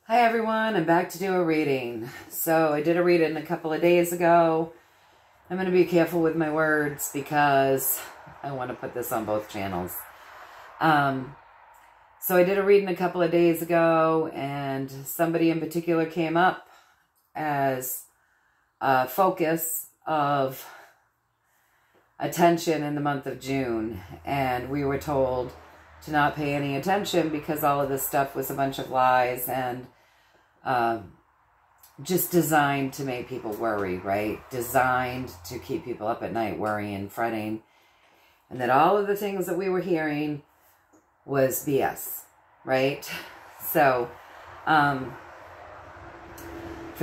Hi everyone, I'm back to do a reading. So I did a reading a couple of days ago. I'm going to be careful with my words because I want to put this on both channels. So I did a reading a couple of days ago and somebody in particular came up as a focus of attention in the month of June. And we were told to not pay any attention because all of this stuff was a bunch of lies and just designed to make people worry, right? Designed to keep people up at night worrying, fretting, and that all of the things that we were hearing was BS, right? So, for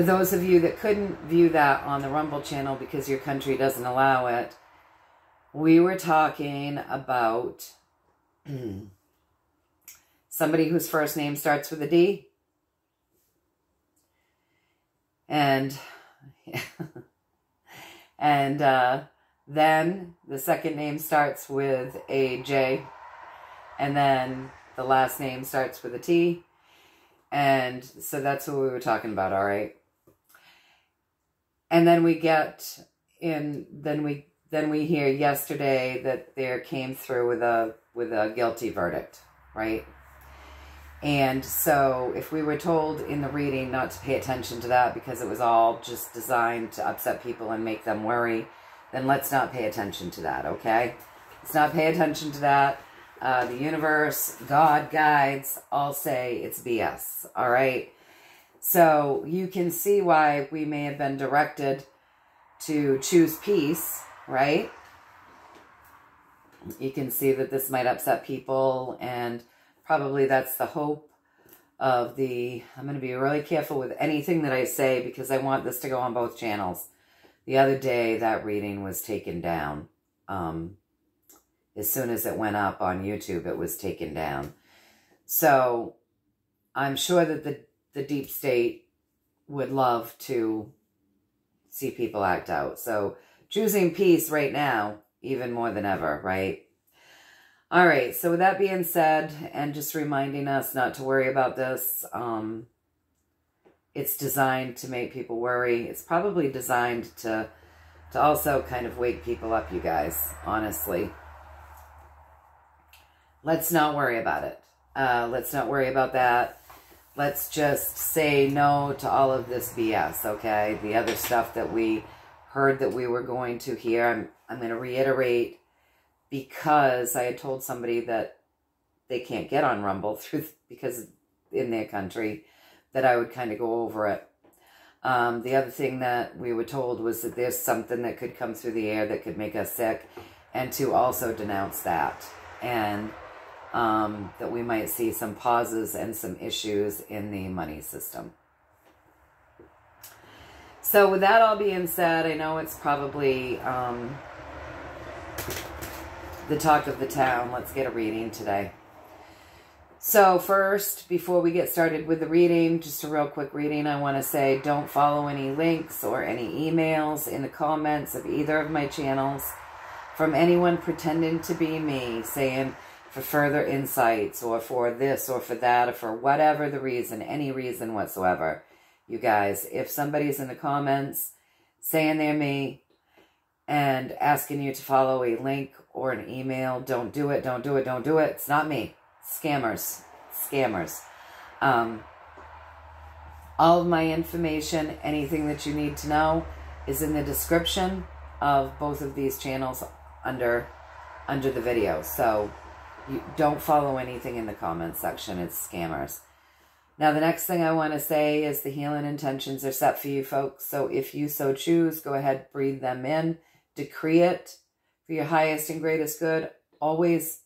those of you that couldn't view that on the Rumble channel because your country doesn't allow it, we were talking about somebody whose first name starts with a D. And then the second name starts with a J, and then the last name starts with a T, and so that's what we were talking about, all right? And then we get in, then we hear yesterday that there came through with a guilty verdict, right? And so if we were told in the reading not to pay attention to that because it was all just designed to upset people and make them worry, then let's not pay attention to that, okay? Let's not pay attention to that. The universe, God, guides, all say it's BS, all right? So you can see why we may have been directed to choose peace, right? You can see that this might upset people, and probably that's the hope of I'm going to be really careful with anything that I say because I want this to go on both channels. The other day, that reading was taken down. As soon as it went up on YouTube, it was taken down. So I'm sure that the deep state would love to see people act out. So choosing peace right now, even more than ever, right? All right, so with that being said, and just reminding us not to worry about this, it's designed to make people worry. It's probably designed to also kind of wake people up, you guys, honestly. Let's not worry about it. Let's not worry about that. Let's just say no to all of this BS, okay? The other stuff that we heard that we were going to hear, I'm going to reiterate, because I had told somebody that they can't get on Rumble because in their country, that I would kind of go over it. The other thing that we were told was that there's something that could come through the air that could make us sick, and to also denounce that. And that we might see some pauses and some issues in the money system. So with that all being said, I know it's probably the talk of the town. Let's get a reading today. So first, before we get started with the reading, just a real quick reading, I want to say don't follow any links or any emails in the comments of either of my channels from anyone pretending to be me, saying for further insights or for this or for that or for whatever the reason, any reason whatsoever. You guys, if somebody's in the comments saying they're me and asking you to follow a link or an email, don't do it, don't do it, don't do it. It's not me. Scammers. Scammers. All of my information, anything that you need to know, is in the description of both of these channels under the video. So you don't follow anything in the comments section. It's scammers. Now, the next thing I want to say is the healing intentions are set for you folks. So if you so choose, go ahead, breathe them in, decree it for your highest and greatest good, always,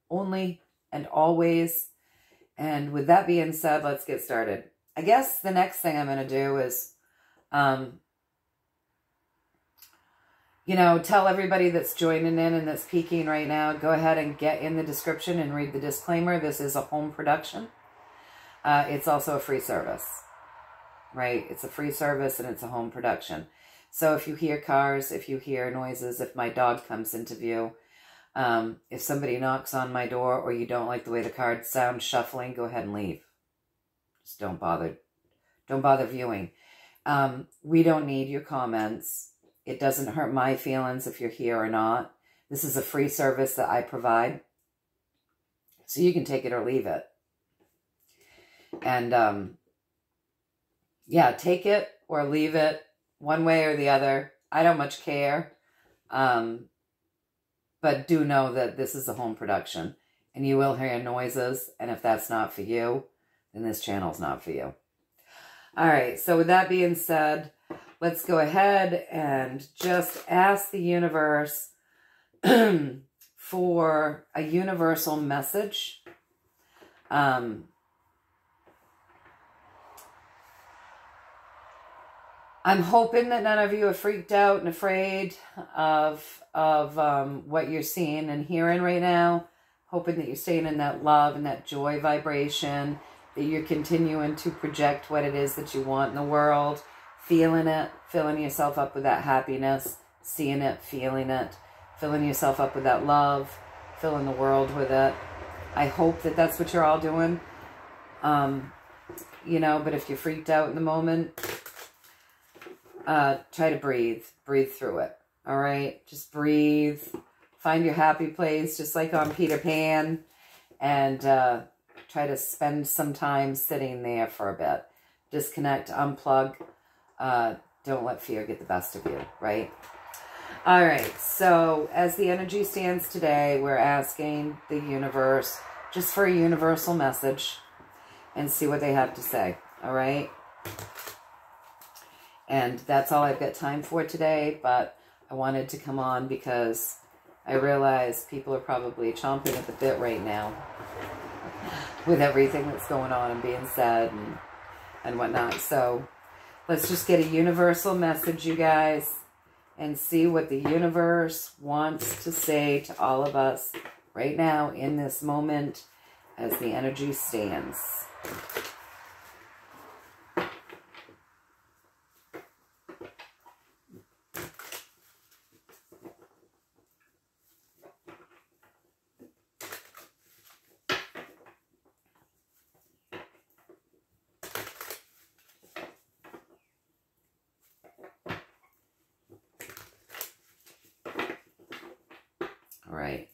only, and always. And with that being said, let's get started. I guess the next thing I'm going to do is, tell everybody that's joining in and that's peeking right now, go ahead and get in the description and read the disclaimer. This is a home production. It's also a free service, right? It's a free service and it's a home production. So if you hear cars, if you hear noises, if my dog comes into view, if somebody knocks on my door or you don't like the way the cards sound shuffling, go ahead and leave. Just don't bother don't bother viewing. We don't need your comments. It doesn't hurt my feelings if you're here or not. This is a free service that I provide. So you can take it or leave it. And, yeah, take it or leave it one way or the other. I don't much care. But do know that this is a home production. And you will hear noises. And if that's not for you, then this channel's not for you. All right. So with that being said, let's go ahead and just ask the universe for a universal message. I'm hoping that none of you are freaked out and afraid of what you're seeing and hearing right now. Hoping that you're staying in that love and that joy vibration, that you're continuing to project what it is that you want in the world, feeling it, filling yourself up with that happiness, seeing it, feeling it, filling yourself up with that love, filling the world with it. I hope that that's what you're all doing. You know, but if you're freaked out in the moment, try to breathe through it. All right. Just breathe, find your happy place, just like on Peter Pan, and, try to spend some time sitting there for a bit. Disconnect, unplug. Don't let fear get the best of you. Right. All right. So as the energy stands today, we're asking the universe just for a universal message and see what they have to say. All right. And that's all I've got time for today, but I wanted to come on because I realize people are probably chomping at the bit right now with everything that's going on and being said and whatnot. So let's just get a universal message, you guys, and see what the universe wants to say to all of us right now in this moment as the energy stands. All right.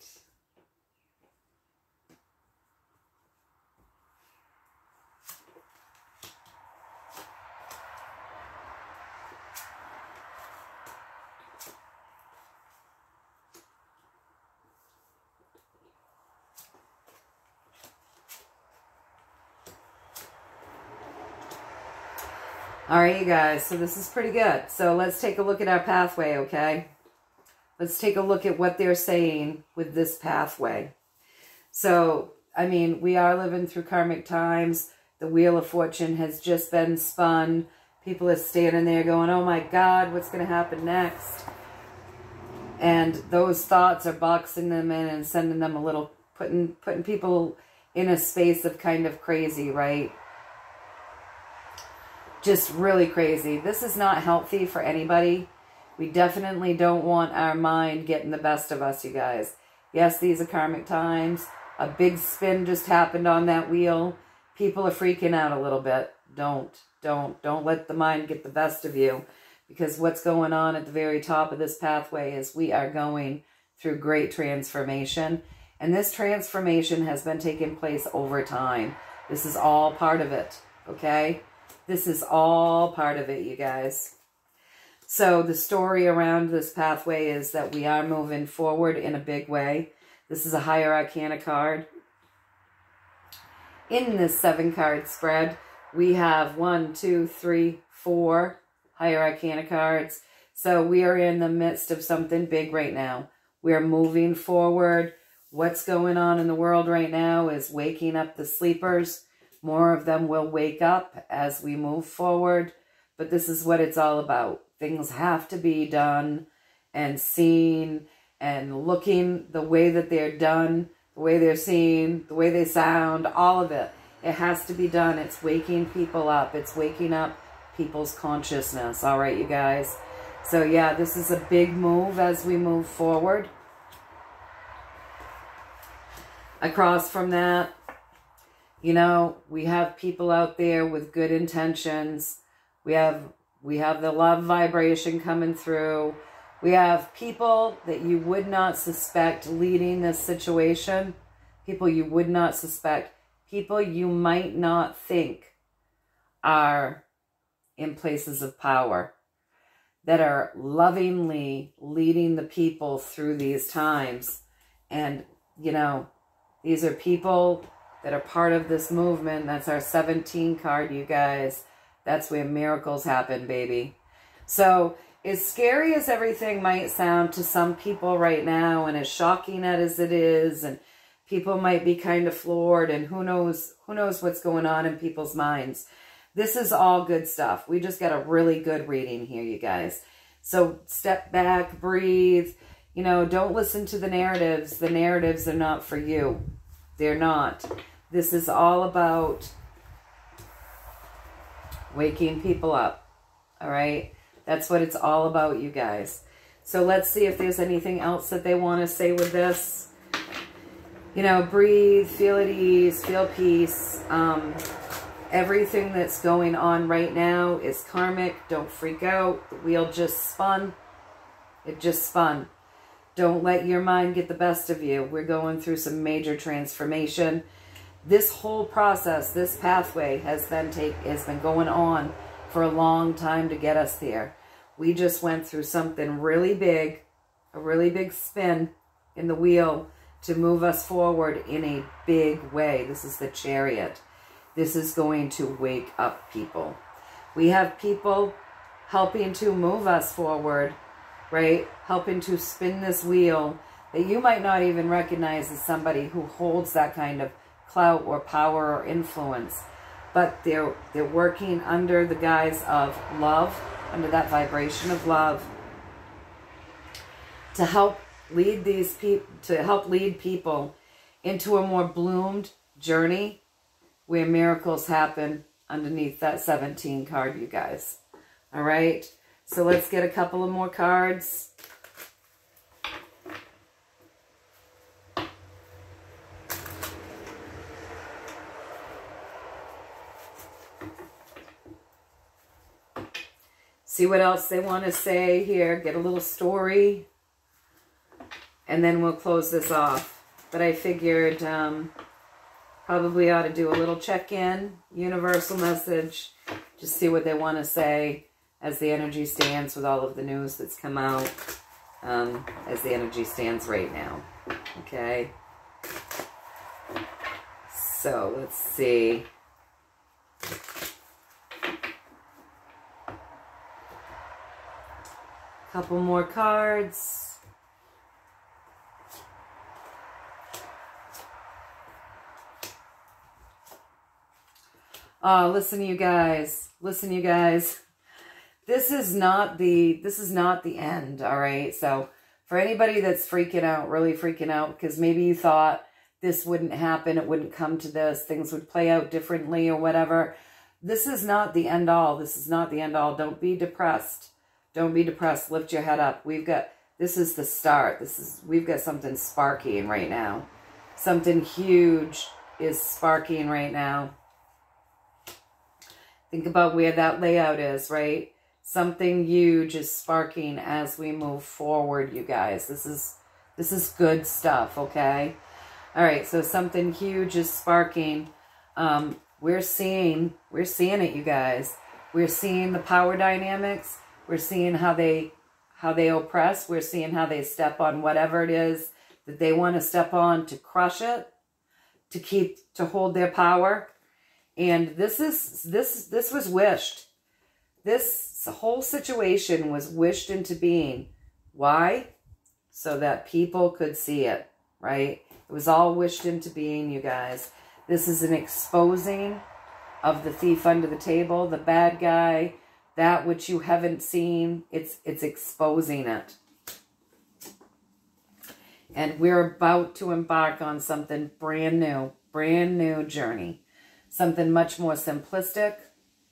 All right, you guys, so this is pretty good. So let's take a look at our pathway, okay? Let's take a look at what they're saying with this pathway. So, I mean, we are living through karmic times. The Wheel of Fortune has just been spun. People are standing there going, oh my God, what's going to happen next? And those thoughts are boxing them in and sending them a little, putting people in a space of kind of crazy, right? Just really crazy. This is not healthy for anybody. We definitely don't want our mind getting the best of us, you guys. Yes, these are karmic times. A big spin just happened on that wheel. People are freaking out a little bit. Don't let the mind get the best of you. Because what's going on at the very top of this pathway is we are going through great transformation. And this transformation has been taking place over time. This is all part of it, okay? This is all part of it, you guys. So the story around this pathway is that we are moving forward in a big way. This is a higher arcana card. In this 7-card spread, we have 1, 2, 3, 4 higher arcana cards. So we are in the midst of something big right now. We're moving forward. What's going on in the world right now is waking up the sleepers. More of them will wake up as we move forward. But this is what it's all about. Things have to be done and seen and looking the way that they're done, the way they're seen, the way they sound, all of it. It has to be done. It's waking people up. It's waking up people's consciousness. All right, you guys. So, yeah, this is a big move as we move forward. Across from that, You know, we have people out there with good intentions. We have the love vibration coming through. We have people that you would not suspect leading this situation. People you would not suspect. People you might not think are in places of power, that are lovingly leading the people through these times. And, you know, these are people that are part of this movement. That's our 17 card, you guys. That's where miracles happen, baby. So, as scary as everything might sound to some people right now, and as shocking as it is, and people might be kind of floored, and who knows what's going on in people's minds. This is all good stuff. We just got a really good reading here, you guys. So step back, breathe. You know, don't listen to the narratives. The narratives are not for you. They're not. This is all about waking people up. All right? That's what it's all about, you guys. So let's see if there's anything else that they want to say with this. You know, breathe, feel at ease, feel peace. Everything that's going on right now is karmic. Don't freak out. The wheel just spun. It just spun. Don't let your mind get the best of you. We're going through some major transformation. This whole process, this pathway has been going on for a long time to get us there. We just went through something really big, a really big spin in the wheel to move us forward in a big way. This is the Chariot. This is going to wake up people. We have people helping to move us forward, right? Helping to spin this wheel that you might not even recognize as somebody who holds that kind of clout or power or influence. But they're working under the guise of love, under that vibration of love, to help lead these people, to help lead people into a more bloomed journey where miracles happen underneath that 17 card, you guys. All right? So let's get a couple of more cards. See what else they want to say here. Get a little story. And then we'll close this off. But I figured probably ought to do a little check-in, universal message, just see what they want to say as the energy stands with all of the news that's come out, as the energy stands right now. Okay? So, let's see. Couple more cards. Listen, you guys. Listen, you guys. This is not the end, all right? So for anybody that's freaking out, really freaking out, because maybe you thought this wouldn't happen, it wouldn't come to this, things would play out differently or whatever. This is not the end all. This is not the end all. Don't be depressed. Don't be depressed. Lift your head up. This is the start. We've got something sparking right now. Something huge is sparking right now. Think about where that layout is, right? Something huge is sparking as we move forward, you guys. This is good stuff, okay? All right, so something huge is sparking. We're seeing it, you guys. We're seeing the power dynamics. We're seeing how they oppress. We're seeing how they step on whatever it is that they want to step on to crush it, to hold their power. And this was wished. This whole situation was wished into being. Why? So that people could see it, right? It was all wished into being, you guys. This is an exposing of the thief under the table, the bad guy, that which you haven't seen. It's exposing it. And we're about to embark on something brand new journey. Something much more simplistic,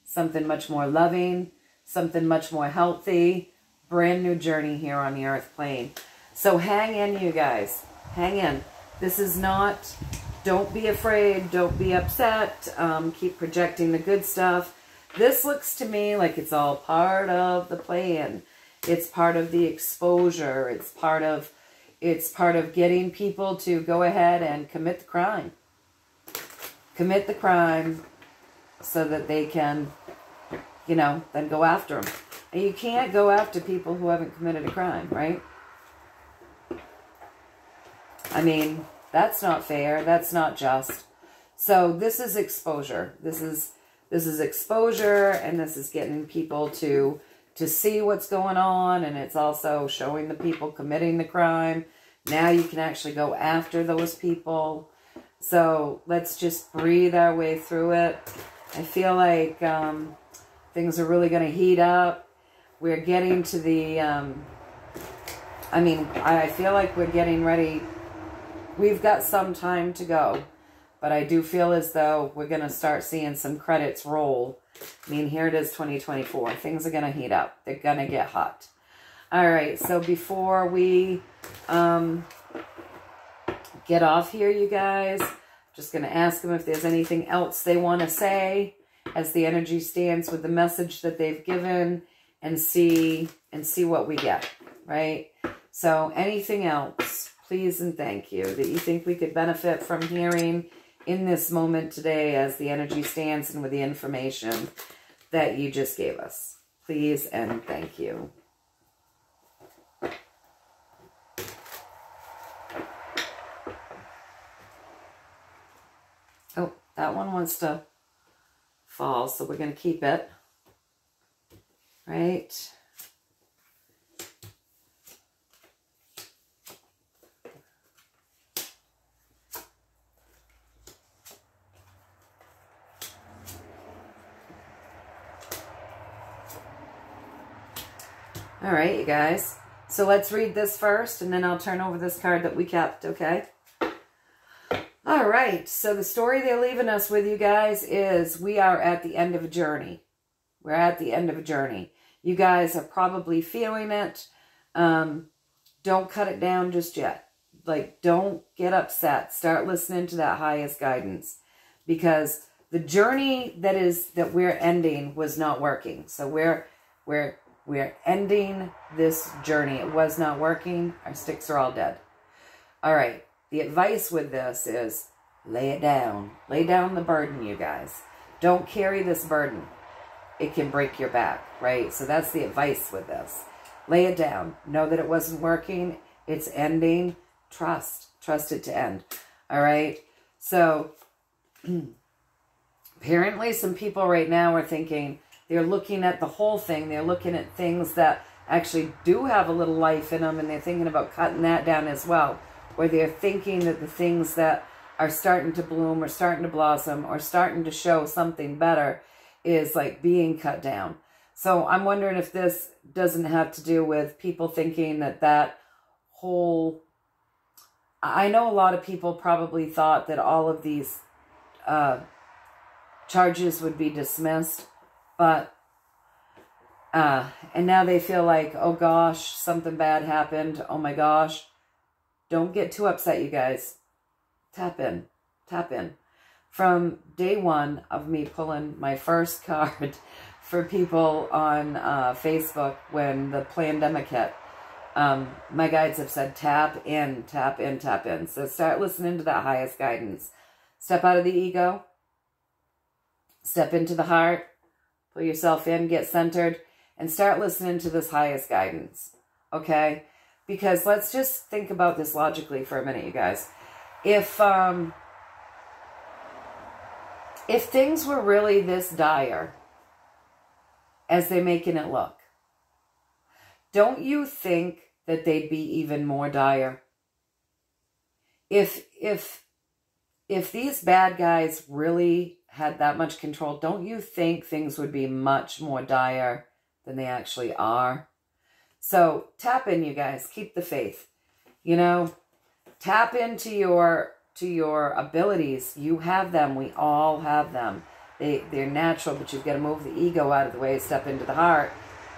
something much more loving, something much more healthy. Brand new journey here on the earth plane. So hang in, you guys. Hang in. This is not Don't be afraid. Don't be upset. Keep projecting the good stuff. This looks to me like it's all part of the plan. It's part of the exposure. It's part of getting people to go ahead and commit the crime. Commit the crime so that they can, you know, then go after them. And you can't go after people who haven't committed a crime, right? I mean, that's not fair. That's not just. So this is exposure. This is exposure, and this is getting people to see what's going on, and it's also showing the people committing the crime. Now you can actually go after those people. So let's just breathe our way through it. I feel like things are really going to heat up. We're getting to the, I feel like we're getting ready. We've got some time to go, but I do feel as though we're going to start seeing some credits roll. I mean, here it is, 2024. Things are going to heat up. They're going to get hot. All right, so before we get off here, you guys, I'm just going to ask them if there's anything else they want to say as the energy stands with the message that they've given, and see what we get, right? So anything else, please and thank you, that you think we could benefit from hearing in this moment today as the energy stands and with the information that you just gave us. Please and thank you. Oh, that one wants to fall, so we're going to keep it. Right? All right, you guys. So let's read this first, and then I'll turn over this card that we kept, okay? All right, so the story they're leaving us with, you guys, is we are at the end of a journey. We're at the end of a journey. You guys are probably feeling it. Don't cut it down just yet. Like, don't get upset. Start listening to that highest guidance, because the journey that we're ending was not working. So we're ending this journey. It was not working. Our sticks are all dead. All right. The advice with this is lay it down. Lay down the burden, you guys. Don't carry this burden. It can break your back, right? So that's the advice with this. Lay it down. Know that it wasn't working. It's ending. Trust. Trust it to end. All right? So apparently some people right now are thinking, they're looking at the whole thing. They're looking at things that actually do have a little life in them, and they're thinking about cutting that down as well. Or they're thinking that the things that are starting to bloom or starting to blossom or starting to show something better is like being cut down. So I'm wondering if this doesn't have to do with people thinking that whole... I know a lot of people probably thought that all of these charges would be dismissed, but and now they feel like, oh gosh, something bad happened. Oh my gosh. Don't get too upset, you guys. Tap in. Tap in. From day one of me pulling my first card for people on Facebook when the pandemic hit, my guides have said tap in, tap in, tap in. So start listening to that highest guidance. Step out of the ego. Step into the heart. Pull yourself in, get centered, and start listening to this highest guidance. Okay? Because let's just think about this logically for a minute, you guys. If things were really this dire as they're making it look, don't you think that they'd be even more dire? If these bad guys really had that much control, don't you think things would be much more dire than they actually are? So tap in, you guys. Keep the faith. You know, tap into your abilities. You have them. We all have them. They're natural, but you've got to move the ego out of the way, step into the heart,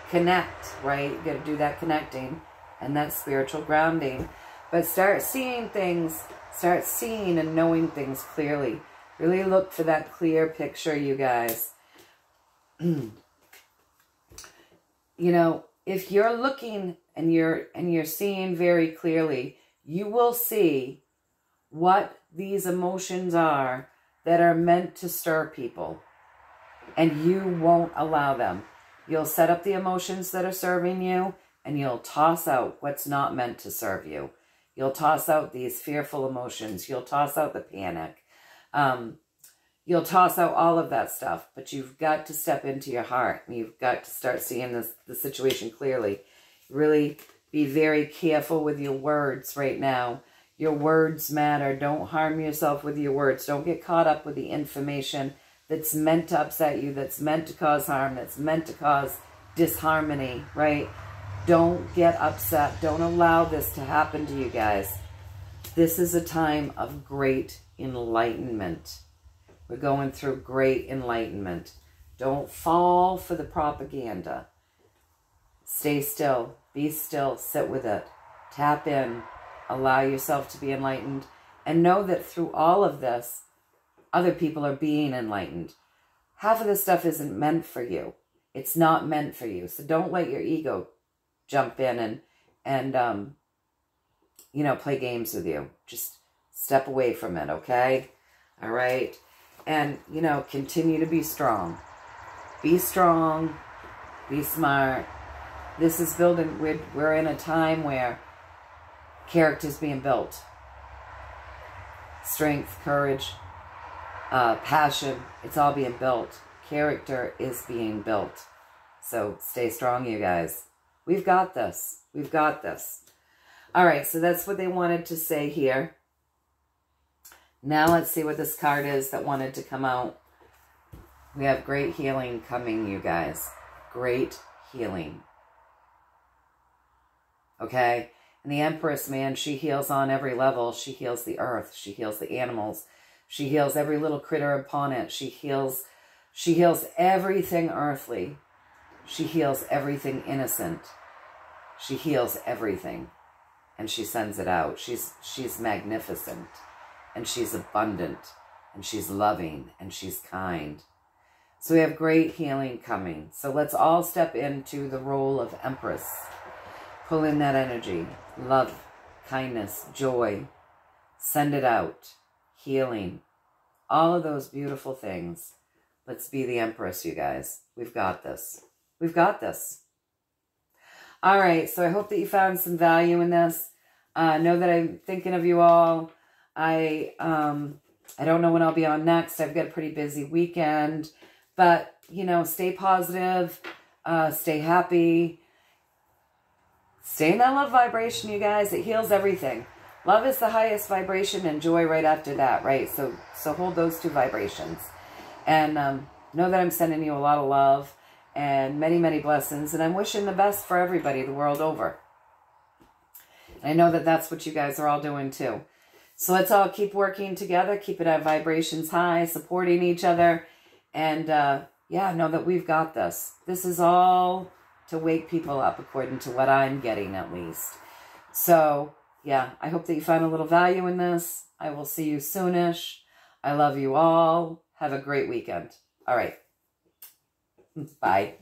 connect, right? You've got to do that connecting and that spiritual grounding. But start seeing things Start seeing and knowing things clearly. Really look for that clear picture, you guys. You know, if you're looking and you're seeing very clearly, you will see what these emotions are that are meant to stir people. And you won't allow them. You'll set up the emotions that are serving you, and you'll toss out what's not meant to serve you. You'll toss out these fearful emotions. You'll toss out the panic. You'll toss out all of that stuff. But you've got to step into your heart. And you've got to start seeing the situation clearly. Really be very careful with your words right now. Your words matter. Don't harm yourself with your words. Don't get caught up with the information that's meant to upset you, that's meant to cause harm, that's meant to cause disharmony, right? Don't get upset. Don't allow this to happen to you guys. This is a time of great enlightenment. We're going through great enlightenment. Don't fall for the propaganda. Stay still. Be still. Sit with it. Tap in. Allow yourself to be enlightened. And know that through all of this, other people are being enlightened. Half of this stuff isn't meant for you. It's not meant for you. So don't let your ego jump in and you know, play games with you. Just step away from it, okay? All right? And, you know, continue to be strong. Be strong. Be smart. This is building, we're in a time where character's being built. Strength, courage, passion, it's all being built. Character is being built. So stay strong, you guys. We've got this. We've got this. All right, so that's what they wanted to say here. Now let's see what this card is that wanted to come out. We have great healing coming, you guys. Great healing. Okay? And the Empress, man, she heals on every level. She heals the earth. She heals the animals. She heals every little critter upon it. She heals everything earthly. She heals everything innocent. She heals everything. And she sends it out. She's magnificent. And she's abundant. And she's loving. And she's kind. So we have great healing coming. So let's all step into the role of Empress. Pull in that energy. Love, kindness, joy. Send it out. Healing. All of those beautiful things. Let's be the Empress, you guys. We've got this. We've got this. All right, so I hope that you found some value in this. Know that I'm thinking of you all. I don't know when I'll be on next. I've got a pretty busy weekend. But, you know, stay positive. Stay happy. Stay in that love vibration, you guys. It heals everything. Love is the highest vibration and joy right after that, right? So hold those two vibrations. And know that I'm sending you a lot of love and many, many blessings. And I'm wishing the best for everybody the world over. And I know that that's what you guys are all doing too. So let's all keep working together, keeping our vibrations high, supporting each other. And yeah, know that we've got this. This is all to wake people up according to what I'm getting at least. So yeah, I hope that you find a little value in this. I will see you soonish. I love you all. Have a great weekend. All right. Bye.